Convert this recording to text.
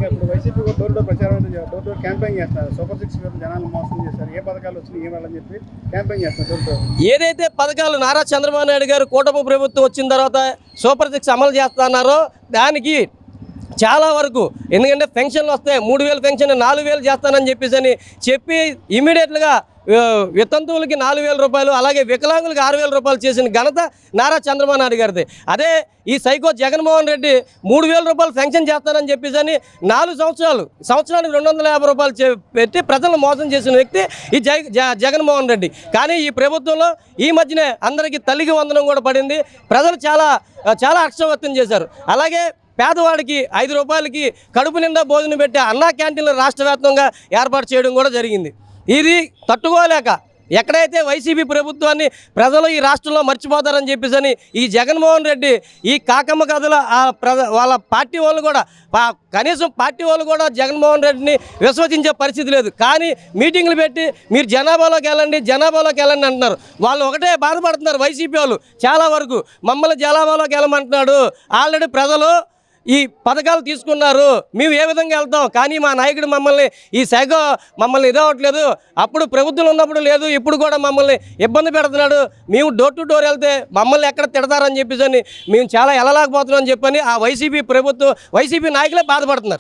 ఇప్పుడు YCP door door ప్రచారం door door campaign చేస్తున్నారు. సూపర్ 6 జనాలు మోసం చేశారు, ఏ పథకాలు వచ్చినాయి ఏమని చెప్పి క్యాంపెయిన్ చేస్తున్నారు డోర్ డోర్. ఏదైతే పథకాలు నారా చంద్రబాబు నాయుడు గారు కూటమి ప్రభుత్వం వచ్చిన తర్వాత సూపర్ 6 అమలు చేస్తున్నారో దానికి చాలా వరకు, ఎందుకంటే పెన్షన్లు వస్తాయి, 3000 పెన్షన్ 4000 చేస్తానని చెప్పి ఇమీడియట్గా వితంతువులకి 4000 రూపాయలు, అలాగే వికలాంగులకి 6000 రూపాయలు చేసిన ఘనత నారా చంద్రబాబు నాయుడు గారిది. అదే ఈ సైకో జగన్మోహన్ రెడ్డి 3000 రూపాయలు పెన్షన్ చేస్తానని 4 సంవత్సరానికి 250 రూపాయలు పెట్టి ప్రజలను మోసం చేసిన వ్యక్తి ఈ జగన్మోహన్ రెడ్డి. కానీ ఈ ప్రభుత్వంలో ఈ మధ్యనే అందరికీ తల్లికి వందనం కూడా పడింది. ప్రజలు చాలా హర్షవ్యక్తం చేశారు. అలాగే పేదవాడికి 5 రూపాయలకి కడుపు నిండా భోజనం పెట్టి అన్నా క్యాంటీన్లు రాష్ట్ర వ్యాప్తంగా ఏర్పాటు చేయడం కూడా జరిగింది. ఇది తట్టుకోలేక ఎక్కడైతే వైసీపీ ప్రభుత్వాన్ని ప్రజలు ఈ రాష్ట్రంలో మర్చిపోతారని చెప్పేసి ఈ జగన్మోహన్ రెడ్డి ఈ కాకమ్మ కథల వాళ్ళ పార్టీ వాళ్ళు కూడా కనీసం పార్టీ వాళ్ళు కూడా జగన్మోహన్ రెడ్డిని విశ్వసించే పరిస్థితి లేదు. కానీ మీటింగ్లు పెట్టి మీరు జనాభాలోకి వెళ్ళండి అంటున్నారు. వాళ్ళు ఒకటే బాధపడుతున్నారు వైసీపీ వాళ్ళు చాలా వరకు, మమ్మల్ని జనాభాలోకి వెళ్ళమంటున్నాడు, ఆల్రెడీ ప్రజలు ఈ పథకాలు తీసుకున్నారు, మేము ఏ విధంగా వెళ్తాం, కానీ మా నాయకుడు ఈ సైకో మమ్మల్ని ఇదవట్లేదు, అప్పుడు ప్రభుత్వం ఉన్నప్పుడు లేదు, ఇప్పుడు కూడా మమ్మల్ని ఇబ్బంది పెడుతున్నాడు, మేము డోర్ టు డోర్ వెళ్తే మమ్మల్ని ఎక్కడ తిడతారని చెప్పేసి మేము చాలా వెళ్ళలేకపోతున్నాం అని చెప్పని ఆ వైసీపీ నాయకులే బాధపడుతున్నారు.